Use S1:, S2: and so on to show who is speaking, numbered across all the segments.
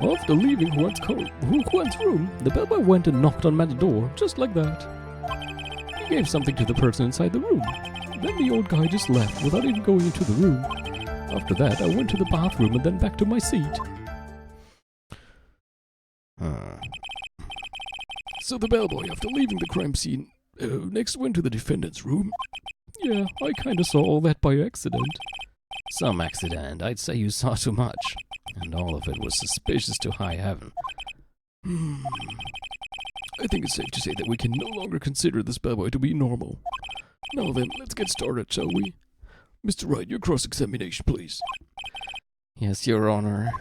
S1: After leaving Juan's room, the bellboy went and knocked on Matt's door, just like that. He gave something to the person inside the room. Then the old guy just left without even going into the room. After that, I went to the bathroom and then back to my seat. So the bellboy, after leaving the crime scene, next went to the defendant's room. Yeah, I kinda saw all that by accident.
S2: Some accident. I'd say you saw too much. And all of it was suspicious to high heaven.
S1: I think it's safe to say that we can no longer consider this bellboy to be normal. Now then, let's get started, shall we? Mr. Wright, your cross-examination, please.
S2: Yes, Your Honor.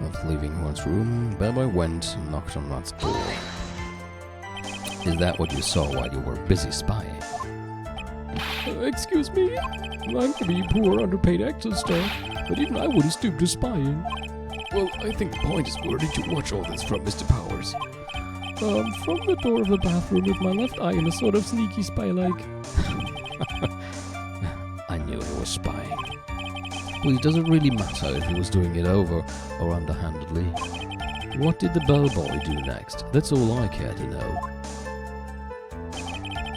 S2: After leaving Juan's room, bellboy went and knocked on Matt's door. Is that what you saw while you were busy spying?
S1: Excuse me? I'm to be poor, underpaid actor stuff, but even I wouldn't stoop to spying. Well, I think the point is, where did you watch all this from, Mr. Powers? From the door of the bathroom with my left eye in a sort of sneaky spy-like.
S2: I knew he was spying. Please, does it really matter if he was doing it over or underhandedly? What did the bellboy do next? That's all I care to know.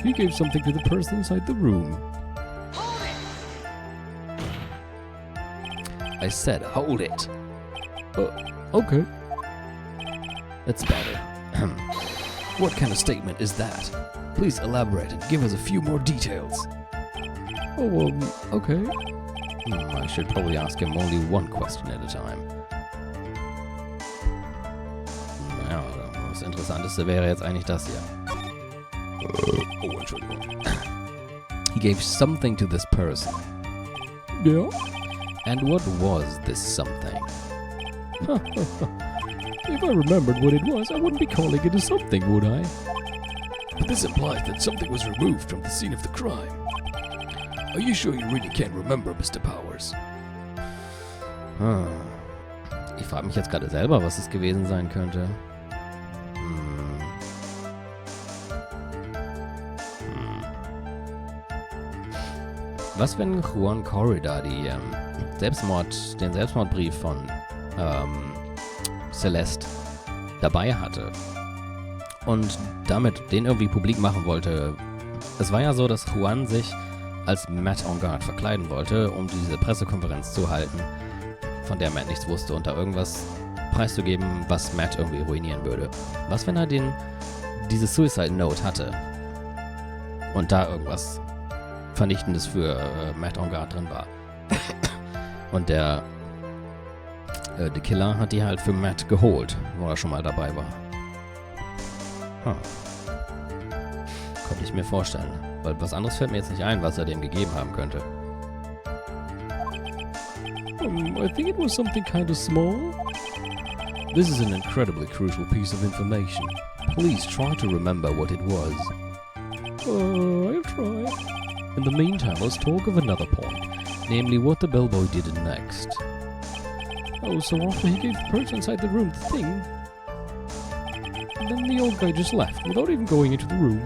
S1: He gave something to the person inside the room.
S2: I said, hold it.
S1: Okay.
S2: That's better. What kind of statement is that? Please elaborate and give us a few more details.
S1: Okay.
S2: I should probably ask him only one question at a time. Ja, das Interessanteste wäre jetzt eigentlich das hier.
S1: Entschuldigung.
S2: He gave something to this person.
S1: Yeah?
S2: And what was this something?
S1: If I remembered what it was, I wouldn't be calling it a something, would I? But this implies that something was removed from the scene of the crime. Are you sure you really can't remember, Mr. Powers?
S2: Ich frage mich jetzt gerade selber, was es gewesen sein könnte. Was, wenn Juan Corrida den Selbstmordbrief von Celeste dabei hatte und damit den irgendwie publik machen wollte? Es war ja so, dass Juan sich als Matt en garde verkleiden wollte, um diese Pressekonferenz zu halten, von der Matt nichts wusste und da irgendwas preiszugeben, was Matt irgendwie ruinieren würde. Was, wenn er diese Suicide Note hatte und da irgendwas Vernichtendes für Matt en garde drin war. Und der Killer hat die halt für Matt geholt, wo er schon mal dabei war. Könnte ich mir vorstellen. Weil was anderes fällt mir jetzt nicht ein, was er dem gegeben haben könnte.
S1: I think it was something kind of small.
S2: This is an incredibly crucial piece of information. Please try to remember what it was.
S1: I'll try.
S2: In the meantime, let's talk of another point, namely what the bellboy did next.
S1: Oh, so after he gave the person inside the room the thing, then the old guy just left without even going into the room.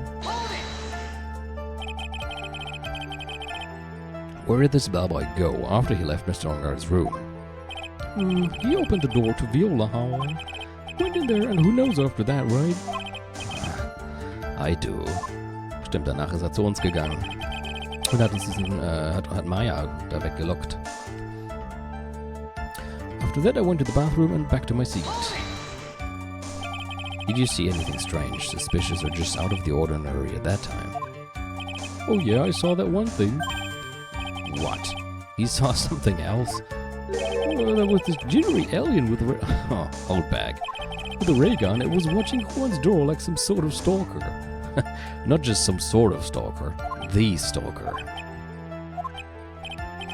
S2: Where did this bellboy go after he left Mr. en garde's room?
S1: He opened the door to Viola Hall, went in there, and who knows after that, right?
S2: I do. Stimmt, danach ist er zu uns gegangen. Und hat uns hat Maya da weggelockt.
S1: After that I went to the bathroom and back to my seat.
S2: Did you see anything strange, suspicious, or just out of the ordinary at that time?
S1: Oh yeah, I saw that one thing.
S2: What? You saw something else?
S1: There was this jittery alien with a
S2: old bag.
S1: With a ray gun. It was watching Juan's door like some sort of stalker.
S2: Not just some sort of stalker. The stalker.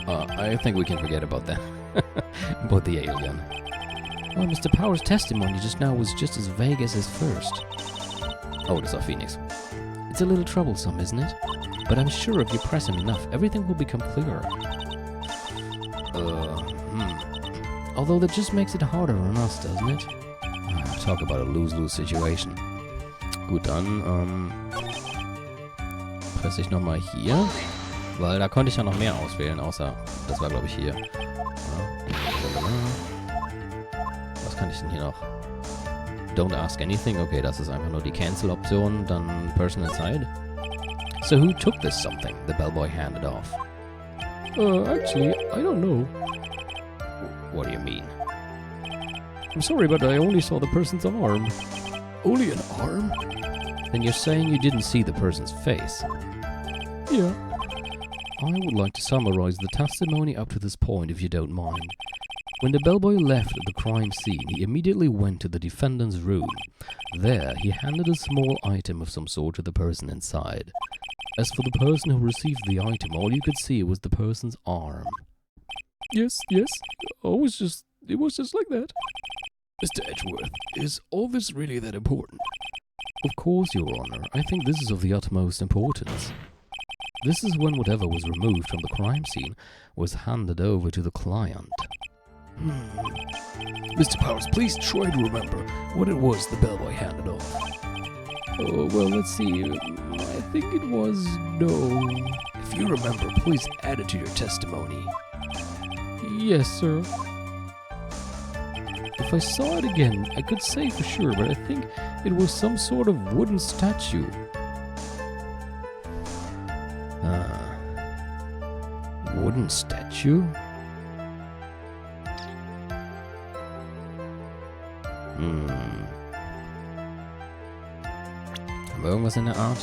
S2: I think we can forget about that. About the alien.
S1: Well, Mr. Powers' testimony just now was just as vague as his first.
S2: Oh, das war Phoenix.
S1: It's a little troublesome, isn't it? But I'm sure if you press him enough, everything will become clearer. Although that just makes it harder on us, doesn't it?
S2: Talk about a lose-lose situation. Gut, dann presse ich nochmal hier, weil da konnte ich ja noch mehr auswählen, außer, das war glaube ich hier. Was kann ich denn hier noch? Don't ask anything. Okay, das ist einfach nur die Cancel-Option, dann Person inside. So who took this something the bellboy handed off?
S1: Actually, I don't know.
S2: What do you mean?
S1: I'm sorry, but I only saw the person's arm.
S2: Only an arm? Then you're saying you didn't see the person's face?
S1: Yeah.
S2: I would like to summarize the testimony up to this point, if you don't mind. When the bellboy left the crime scene, he immediately went to the defendant's room. There, he handed a small item of some sort to the person inside. As for the person who received the item, all you could see was the person's arm.
S1: Yes. It was just like that.
S2: Mr. Edgeworth, is all this really that important? Of course, Your Honor. I think this is of the utmost importance. This is when whatever was removed from the crime scene was handed over to the client. Mr. Powers, please try to remember what it was the bellboy handed off.
S1: Oh, well, let's see. I think it was no.
S2: If you remember, please add it to your testimony.
S1: Yes, sir. If I saw it again, I could say for sure, but I think it was some sort of wooden statue.
S2: Wooden statue? Haben wir irgendwas in der Art?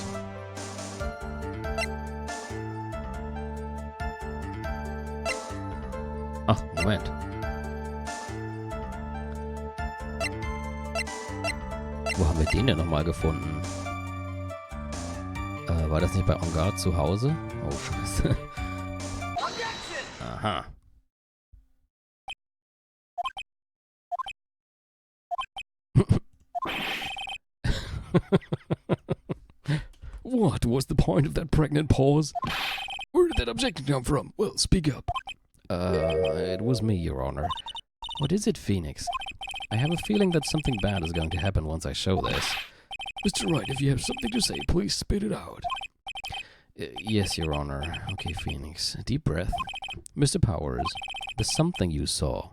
S2: Ach, Moment. Wo haben wir den denn nochmal gefunden? War das nicht bei aRdW zu Hause? Oh, scheiße. Aha.
S1: What was the point of that pregnant pause? Where did that objection come from? Well, speak up.
S2: It was me, Your Honor. What is it, Phoenix? I have a feeling that something bad is going to happen once I show this.
S1: Mr. Wright, if you have something to say, please spit it out.
S2: Yes, Your Honor. Okay, Phoenix. Deep breath. Mr. Powers, the something you saw.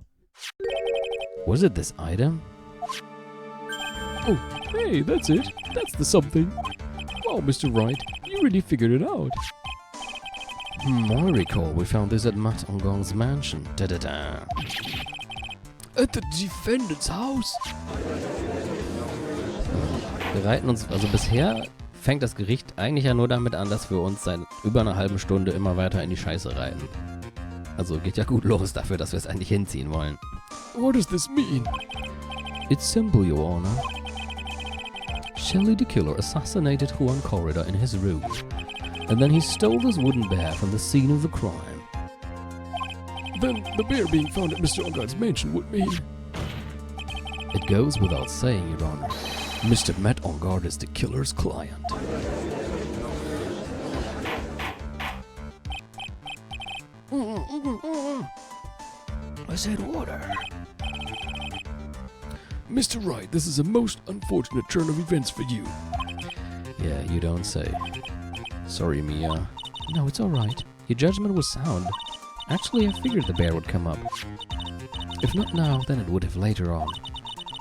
S2: Was it this item?
S1: Oh, hey, that's it. That's the something. Wow, Mr. Wright, you really figured it out.
S2: I recall we found this at Matt aRdW's mansion. Da-da-da.
S1: At the defendant's house?
S2: Wir reiten uns, also bisher fängt das Gericht eigentlich ja nur damit an, dass wir uns seit über einer halben Stunde immer weiter in die Scheiße reiten. Also geht ja gut los dafür, dass wir es eigentlich hinziehen wollen.
S1: What does this mean?
S2: It's simple, Your Honor. Shelley the killer assassinated Juan Corridor in his room, and then he stole this wooden bear from the scene of the crime.
S1: Then the bear being found at Mr. aRdW's mansion would mean...
S2: It goes without saying, Your Honor. Mr. Matt aRdW is the killer's client.
S1: I said water. Mr. Wright, this is a most unfortunate turn of events for you.
S2: Yeah, you don't say. Sorry, Mia. No, it's alright. Your judgment was sound. Actually, I figured the bear would come up. If not now, then it would have later on.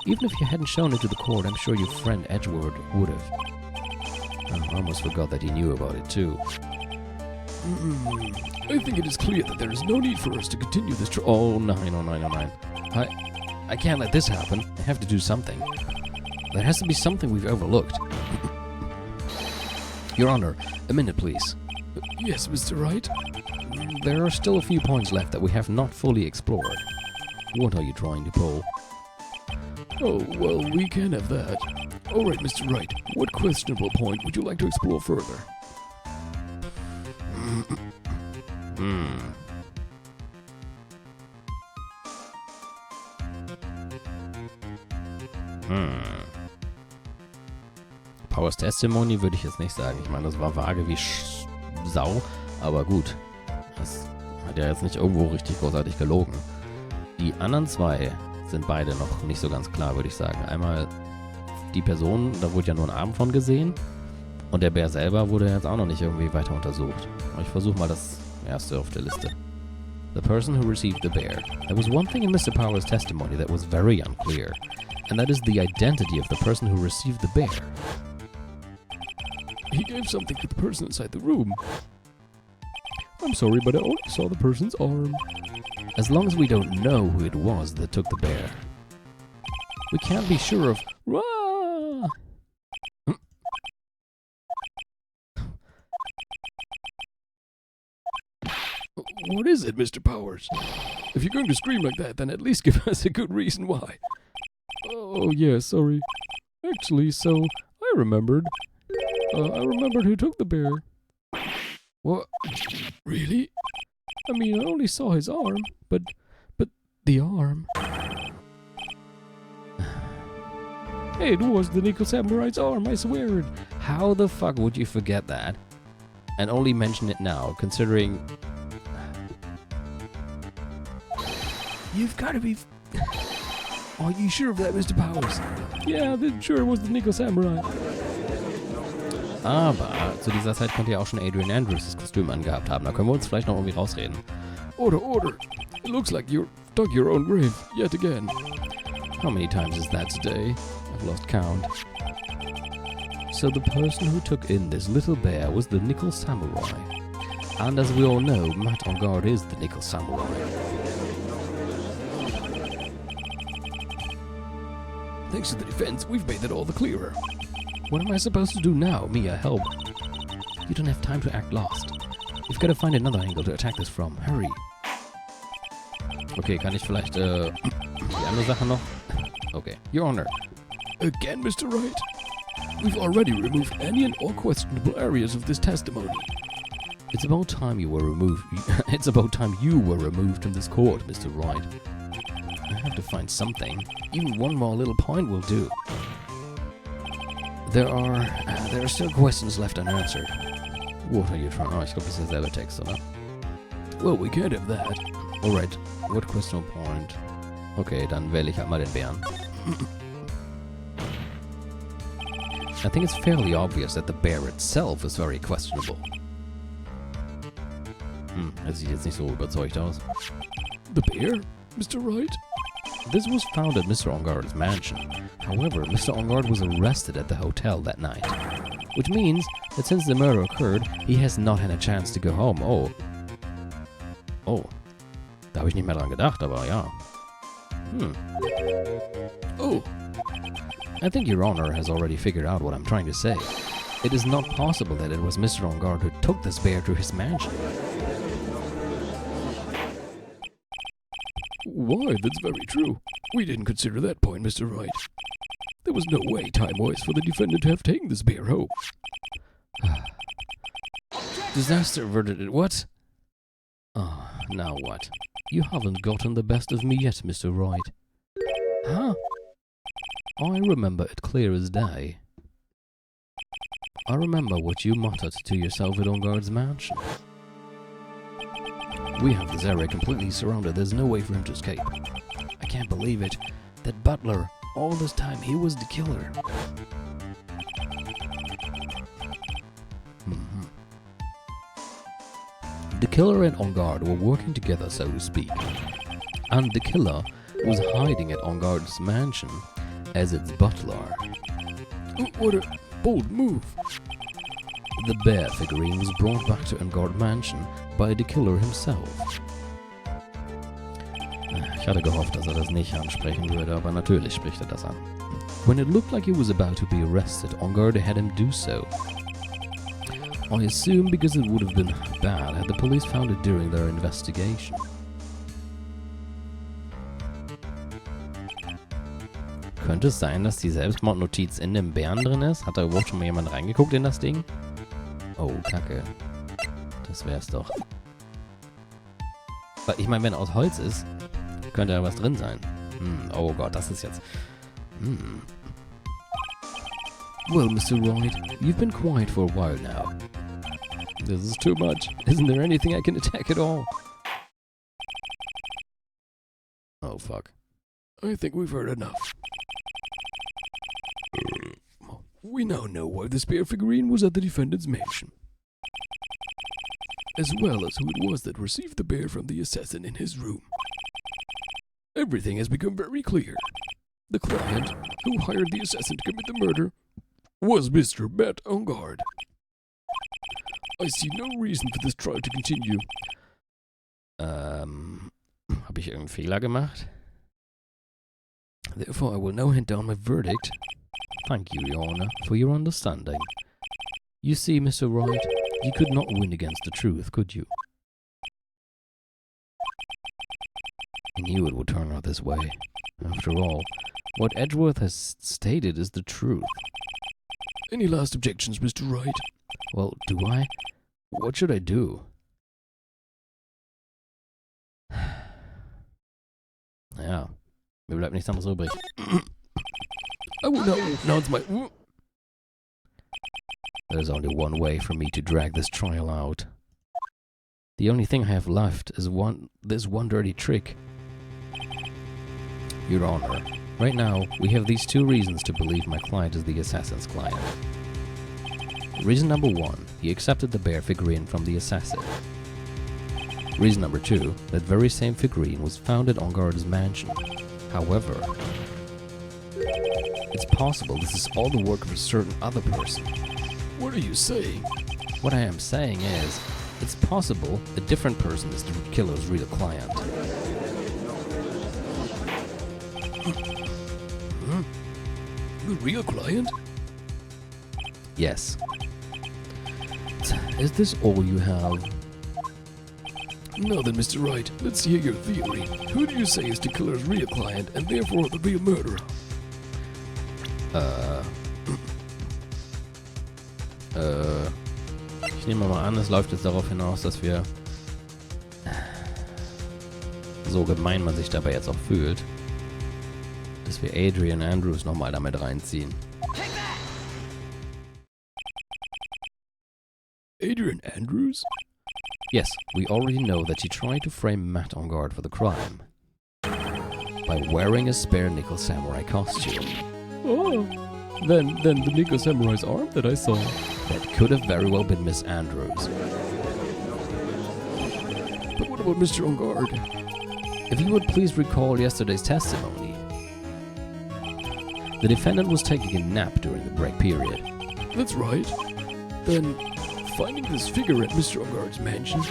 S2: Even if you hadn't shown it to the court, I'm sure your friend Edgeworth would have. I almost forgot that he knew about it too.
S1: I think it is clear that there is no need for us to continue this trial.
S2: Oh, 90909. I can't let this happen. I have to do something. There has to be something we've overlooked. Your Honor, a minute, please.
S1: Yes, Mr. Wright?
S2: There are still a few points left that we have not fully explored. What are you trying to pull?
S1: Oh, well, we can have that. All right, Mr. Wright, what questionable point would you like to explore further?
S2: Powers Testimony würde ich jetzt nicht sagen. Ich meine, das war vage wie Sau, aber gut. Das hat ja jetzt nicht irgendwo richtig großartig gelogen. Die anderen zwei sind beide noch nicht so ganz klar, würde ich sagen. Einmal die Person, da wurde ja nur ein Arm von gesehen. Und der Bär selber wurde jetzt auch noch nicht irgendwie weiter untersucht. Aber ich versuche mal das erste auf der Liste. The person who received the bear. There was one thing in Mr. Power's testimony that was very unclear. And that is the identity of the person who received the bear.
S1: He gave something to the person inside the room. I'm sorry, but I only saw the person's arm.
S2: As long as we don't know who it was that took the bear, we can't be sure of...
S1: Rah! What is it, Mr. Powers? If you're going to scream like that, then at least give us a good reason why. Oh, yeah, sorry. Actually, so, I remembered. I remembered who took the bear. What? Really? I mean, I only saw his arm, but the arm. It was the Nickel Samurai's arm, I swear it.
S2: How the fuck would you forget that? And only mention it now, considering...
S1: You've got to be... Are you sure of that, Mr. Powers? Yeah, sure it was the Nickel Samurai.
S2: Aber zu dieser Zeit könnte ja auch schon Adrian Andrews das Kostüm angehabt haben. Da können wir uns vielleicht noch irgendwie rausreden.
S1: Order, order. It looks like you dug your own grave, yet again.
S2: How many times is that today? I've lost count. So the person who took in this little bear was the Nickel Samurai. And as we all know, Matt on guard is the Nickel Samurai.
S1: Thanks to the defense, we've made it all the clearer.
S2: What am I supposed to do now, Mia? Help. You don't have time to act lost. We've got to find another angle to attack this from. Hurry. Okay, kann ich vielleicht, die andere Sache noch? Okay. Your Honor.
S1: Again, Mr. Wright? We've already removed any and all questionable areas of this testimony.
S2: It's about time you were removed. It's about time you were removed from this court, Mr. Wright. I have to find something. Even one more little point will do. There are still questions left unanswered. What are you trying? Oh, ich glaube, das ist derselbe Text, oder?
S1: Well, we can't have that.
S2: Alright, what questionable point? Okay, dann wähle ich halt mal den Bären. I think it's fairly obvious that the bear itself is very questionable. Das sieht jetzt nicht so überzeugt aus.
S1: The bear, Mr. Wright?
S2: This was found at Mr. Ongard's mansion. However, Mr. Ongard was arrested at the hotel that night. Which means that since the murder occurred, he has not had a chance to go home. Oh. Da habe ich nicht mehr dran gedacht, aber ja.
S1: Oh.
S2: I think Your Honor has already figured out what I'm trying to say. It is not possible that it was Mr. Ongard who took this bear to his mansion.
S1: Why, that's very true. We didn't consider that point, Mr. Wright. There was no way time-wise for the defendant to have taken this bear home.
S2: Disaster averted. What? Oh, now what? You haven't gotten the best of me yet, Mr. Wright. Huh? I remember it clear as day. I remember what you muttered to yourself at Ongard's mansion. We have this area completely surrounded. There's no way for him to escape. I can't believe it. That butler, all this time, he was the killer. The killer and Ongard were working together, so to speak. And the killer was hiding at Ongard's mansion as its butler.
S1: What a bold move.
S2: The bear figurine was brought back to Ongard Mansion by the killer himself. Ich hatte gehofft, dass das nicht ansprechen würde, aber natürlich spricht das an. When it looked like he was about to be arrested, Ongard had him do so. I assume because it would have been bad had the police found it during their investigation. Könnte es sein, dass die Selbstmordnotiz in dem Bären drin ist? Hat da überhaupt schon mal jemand reingeguckt in das Ding? Oh, Kacke. Das wär's doch. Weil ich meine, wenn er aus Holz ist, könnte da was drin sein. Oh Gott, das ist jetzt... Well, Mr. Wright, you've been quiet for a while now.
S1: This is too much. Isn't there anything I can attack at all?
S2: Oh, fuck.
S1: I think we've heard enough. We now know why the spare figurine was at the defendant's mansion, as well as who it was that received the bear from the assassin in his room. Everything has become very clear. The client who hired the assassin to commit the murder was Mr. Matt Ongard. I see no reason for this trial to continue.
S2: Habe ich irgendeinen Fehler gemacht?
S1: Therefore, I will now hand down my verdict.
S2: Thank you, Your Honor, for your understanding. You see, Mr. Wright, you could not win against the truth, could you? I knew it would turn out this way. After all, what Edgeworth has stated is the truth.
S1: Any last objections, Mr. Wright?
S2: Well, do I? What should I do? Ja, mir bleibt nichts anderes übrig.
S1: I will now announce my...
S2: There's only one way for me to drag this trial out. The only thing I have left is this one dirty trick. Your Honor, right now, we have these two reasons to believe my client is the assassin's client. Reason number one, he accepted the bear figurine from the assassin. Reason number two, that very same figurine was found at Ongard's mansion. However, it's possible this is all the work of a certain other person.
S1: What are you saying?
S2: What I am saying is, it's possible a different person is the killer's real client.
S1: The real client?
S2: Yes. Is this all you have?
S1: No then, Mr. Wright, let's hear your theory. Who do you say is the killer's real client and therefore the real murderer?
S2: Ich nehme mal an, es läuft jetzt darauf hinaus, dass wir so gemein man sich dabei jetzt auch fühlt, dass wir Adrian Andrews nochmal damit reinziehen.
S1: Adrian Andrews?
S2: Yes, we already know that he tried to frame Matt Ongard for the crime by wearing a spare nickel samurai costume.
S1: Oh, then the nickel samurai's arm that I saw.
S2: That could have very well been Miss Andrews.
S1: But what about Mr. Ongard?
S2: If you would please recall yesterday's testimony. The defendant was taking a nap during the break period.
S1: That's right. Then, finding this figure at Mr. Ongard's mansion...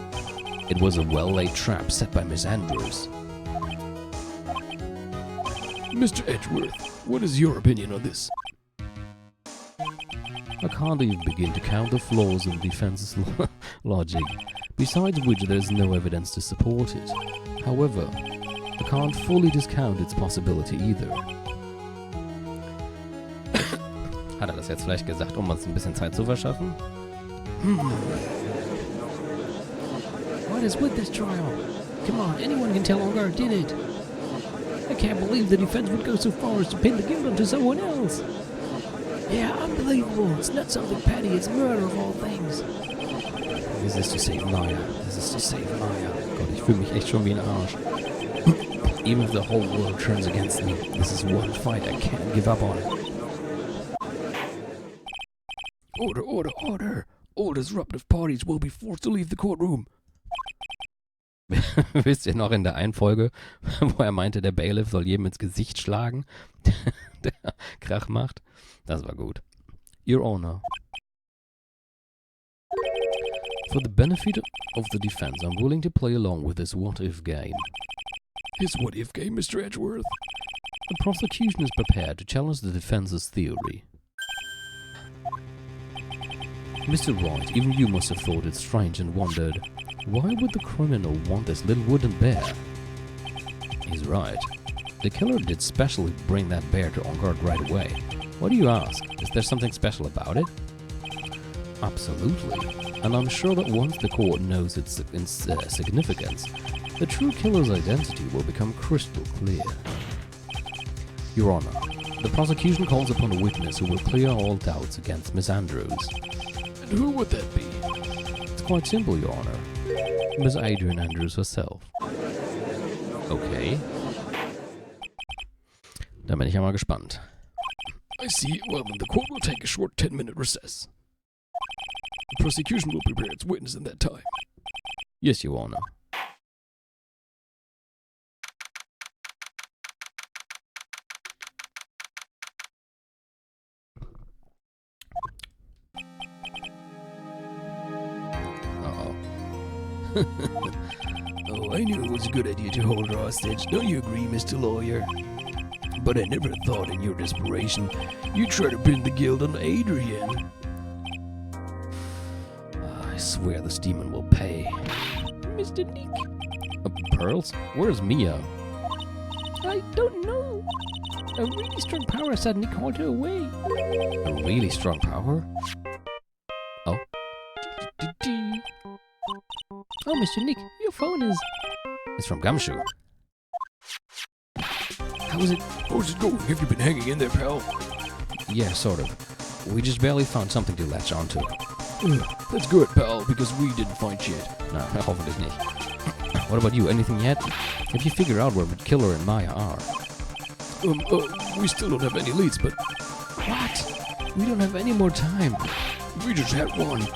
S2: It was a well-laid trap set by Miss Andrews.
S1: Mr. Edgeworth, what is your opinion on this?
S2: I can't even begin to count the flaws in the defense's logic, besides which there is no evidence to support it. However, I can't fully discount its possibility either. Hat er das jetzt vielleicht gesagt, um uns ein bisschen Zeit zu verschaffen?
S3: What is with this trial? Come on, anyone can tell Ongard did it. I can't believe the defense would go so far as to pin the guilt onto someone else. Yeah, unbelievable. It's not something petty, it's murder of all things.
S2: This is to save Maya. This is to save Maya. Gott, ich fühle mich echt schon wie ein Arsch. Even if the whole world turns against me, this is one fight I can't give up on.
S1: Order, order, order! All disruptive parties will be forced to leave the courtroom.
S2: Wisst ihr noch in der einen Folge, wo er meinte, der Bailiff soll jedem ins Gesicht schlagen, der Krach macht? Das war gut. Your Honor. For the benefit of the defense, I'm willing to play along with this what-if game.
S1: His what-if game, Mr. Edgeworth?
S2: The prosecution is prepared to challenge the defense's theory. Mr. Wright, even you must have thought it strange and wondered, why would the criminal want this little wooden bear? He's right. The killer did specially bring that bear to Ongard right away. What do you ask? Is there something special about it? Absolutely. And I'm sure that once the court knows its significance, the true killer's identity will become crystal clear. Your Honor, the prosecution calls upon a witness who will clear all doubts against Miss Andrews.
S1: And who would that be?
S2: It's quite simple, Your Honor. Miss Adrian Andrews herself. Okay. Da bin ich ja mal gespannt.
S1: I see. Well, then the court will take a short 10-minute recess. The prosecution will prepare its witness in that time.
S2: Yes, Your Honor. Uh-oh.
S1: Oh, I knew it was a good idea to hold her hostage. Don't you agree, Mr. Lawyer? But I never thought in your desperation you'd try to pin the guilt on Adrian.
S2: I swear this demon will pay.
S3: Mr. Nick,
S2: Pearls? Where's Mia?
S3: I don't know. A really strong power suddenly called her away.
S2: A really strong power? Oh,
S3: Oh, Mr. Nick, your phone is...
S2: it's from Gumshoe.
S1: How's it going? Have you been hanging in there, pal?
S2: Yeah, sort of. We just barely found something to latch onto.
S1: That's good, pal, because we didn't find shit.
S2: No, hoffentlich nicht. What about you? Anything yet? Have you figured out where Killer and Maya are?
S1: We still don't have any leads, but
S3: What? We don't have any more time.
S1: we just had one.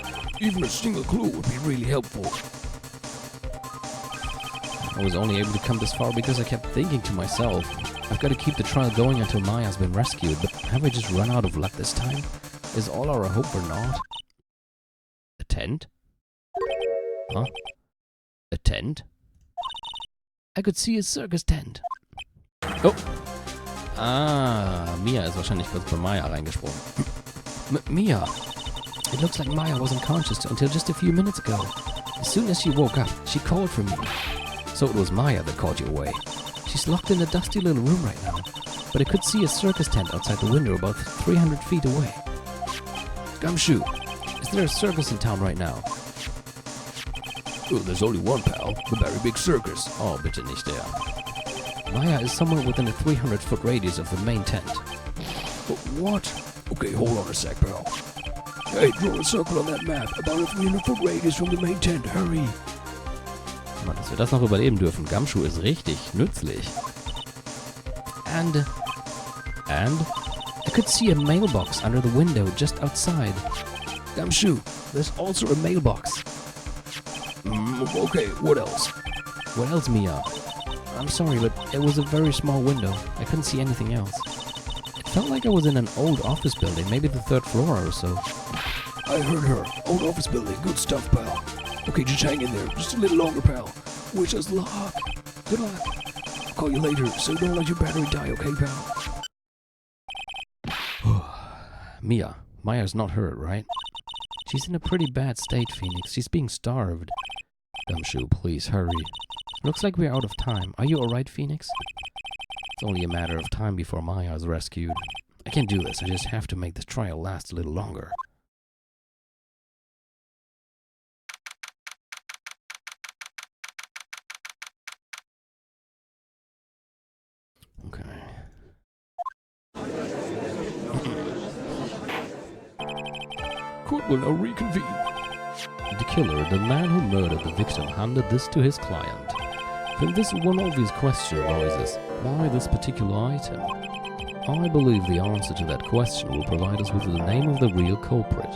S1: Even a single clue would be really helpful.
S2: I was only able to come this far because I kept thinking to myself, I've got to keep the trial going until Maya's been rescued, but have I just run out of luck this time? Is all our hope for naught? A tent? Huh? A tent?
S3: I could see a circus tent.
S2: Oh! Ah, Mia ist wahrscheinlich kurz bei Maya reingesprungen.
S3: Mia! It looks like Maya wasn't conscious until just a few minutes ago. As soon as she woke up, she called for me.
S2: So it was Maya that called you away.
S3: She's locked in a dusty little room right now, but I could see a circus tent outside the window about 300 feet away.
S2: Gumshoe, is there a circus in town right now?
S1: Oh, there's only one, pal. The very big circus.
S2: Oh, bitte nicht der. Maya is somewhere within a 300-foot radius of the main tent.
S1: What? Okay, hold on a sec, pal. Hey, draw a circle on that map. About a 300-foot radius from the main tent. Hurry.
S2: Mann, dass wir das noch überleben dürfen. Gumshoe ist richtig nützlich.
S3: And I could see a mailbox under the window just outside.
S1: Gumshoe, there's also a mailbox. Okay, what else?
S3: What else, Mia? I'm sorry, but it was a very small window. I couldn't see anything else. It felt like I was in an old office building, maybe the 3rd floor or so.
S1: I heard her. Old office building. Good stuff, pal. Okay, just hang in there. Just a little longer, pal. Wish us luck. Good luck. I'll call you later, so don't let your battery die, okay, pal?
S2: Mia, Maya's not hurt, right?
S3: She's in a pretty bad state, Phoenix. She's being starved.
S2: Gumshoe, please hurry.
S3: Looks like we're out of time. Are you alright, Phoenix?
S2: It's only a matter of time before Maya is rescued. I can't do this. I just have to make this trial last a little longer. Okay.
S1: Court will now reconvene.
S2: The killer, the man who murdered the victim, handed this to his client. Then this one obvious question arises: why this particular item? I believe the answer to that question will provide us with the name of the real culprit.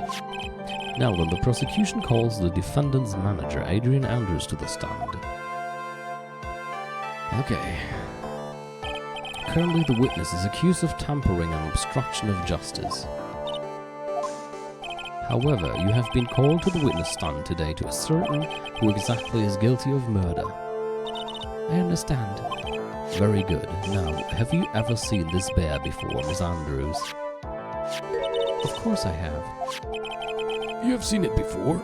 S2: Now then, the prosecution calls the defendant's manager, Adrian Andrews, to the stand. Okay. Currently, the witness is accused of tampering and obstruction of justice. However, you have been called to the witness stand today to ascertain who exactly is guilty of murder.
S3: I understand.
S2: Very good. Now, have you ever seen this bear before, Miss Andrews?
S3: Of course I have.
S1: You have seen it before?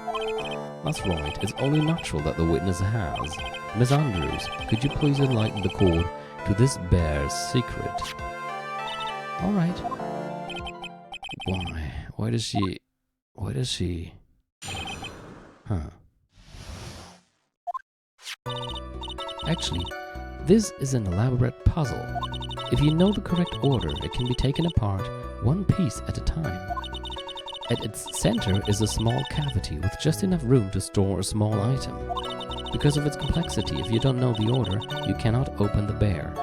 S2: That's right. It's only natural that the witness has. Miss Andrews, could you please enlighten the court to this bear's secret?
S3: All right.
S2: Why? Why does she... Huh.
S3: Actually, this is an elaborate puzzle. If you know the correct order, it can be taken apart one piece at a time. At its center is a small cavity with just enough room to store a small item. Because of its complexity, if you don't know the order, you cannot open the bear.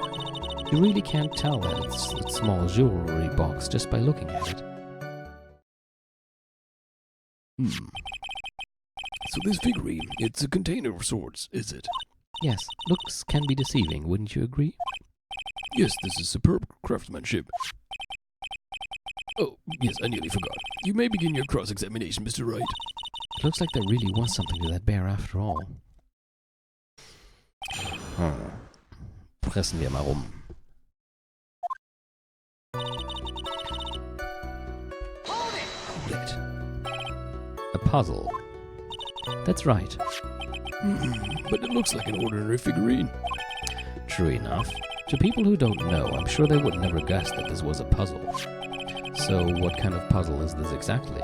S2: You really can't tell that it's a small jewelry box just by looking at it.
S1: So this figurine, it's a container of sorts, is it?
S2: Yes, looks can be deceiving, wouldn't you agree?
S1: Yes, this is superb craftsmanship. Oh, yes, I nearly forgot. You may begin your cross-examination, Mr. Wright.
S2: It looks like there really was something to that bear after all. Pressen wir mal rum. Hold it. A puzzle. That's right.
S1: But it looks like an ordinary figurine.
S2: True enough. To people who don't know, I'm sure they would never guess that this was a puzzle. So, what kind of puzzle is this exactly?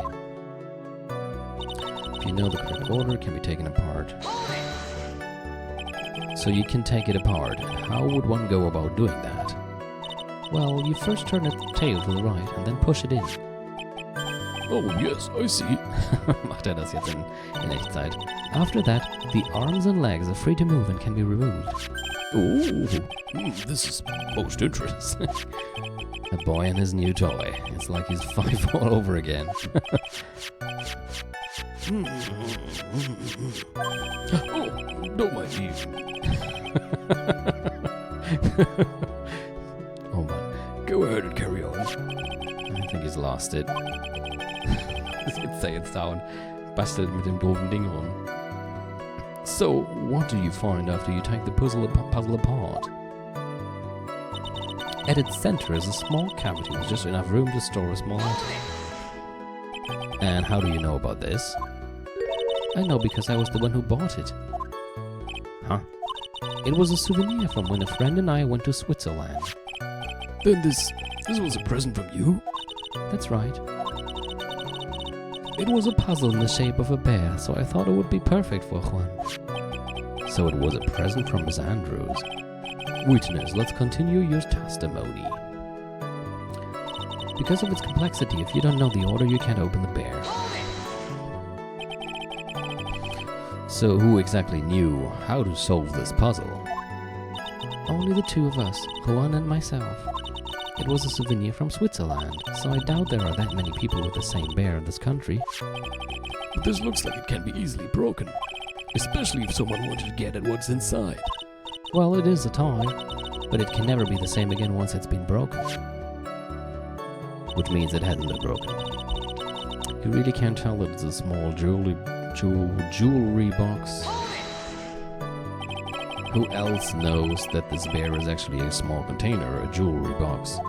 S2: If you know the correct order, it can be taken apart. So you can take it apart. How would one go about doing that? Well, you first turn its tail to the right and then push it in.
S1: Oh, yes, I see.
S2: Macht das jetzt in Echtzeit. After that, the arms and legs are free to move and can be removed.
S1: Oh, this is most interesting.
S2: A boy and his new toy. It's like he's 5 all over again.
S1: Oh, don't mind me.
S2: Oh man.
S1: Go ahead and carry on.
S2: I think he's lost it. Jetzt sei jetzt down. Bastelt mit dem doofen Ding rum. So, what do you find after you take the puzzle apart? At its center is a small cavity with just enough room to store a small item. And how do you know about this? I know because I was the one who bought it. Huh? It was a souvenir from when a friend and I went to Switzerland.
S1: Then this was a present from you?
S2: That's right. It was a puzzle in the shape of a bear, so I thought it would be perfect for Juan. So it was a present from Miss Andrews. Witness, let's continue your testimony. Because of its complexity, if you don't know the order, you can't open the bear. So who exactly knew how to solve this puzzle? Only the two of us, Juan and myself. It was a souvenir from Switzerland, so I doubt there are that many people with the same bear in this country.
S1: But this looks like it can be easily broken, especially if someone wanted to get at what's inside.
S2: Well, it is a toy, but it can never be the same again once it's been broken. Which means it hasn't been broken. You really can't tell that it's a small jewelry box. Who else knows that this bear is actually a small container, a jewelry box?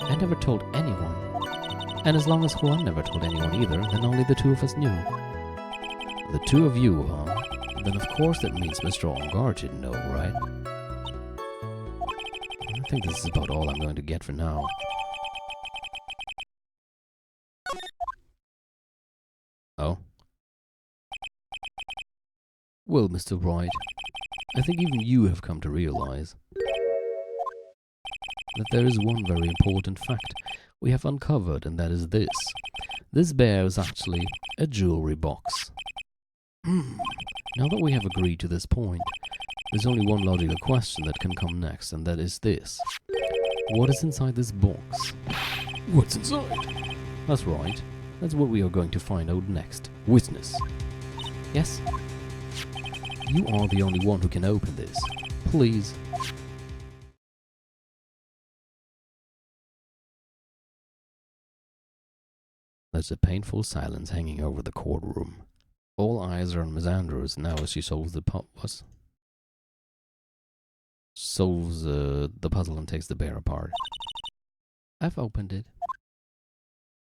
S2: I never told anyone. And as long as Juan never told anyone either, then only the two of us knew. The two of you, huh? Then of course that means Mr. Ongar didn't know, right? I think this is about all I'm going to get for now. Oh? Well, Mr. Wright, I think even you have come to realize that there is one very important fact we have uncovered, and that is this. This bear is actually a jewelry box. Now that we have agreed to this point, there's only one logical question that can come next, and that is this. What is inside this box?
S1: What's inside?
S2: That's right. That's what we are going to find out next. Witness. Yes? You are the only one who can open this. Please. There's a painful silence hanging over the courtroom. All eyes are on Miss Andrews now as she solves the puzzle and takes the bear apart. I've opened it.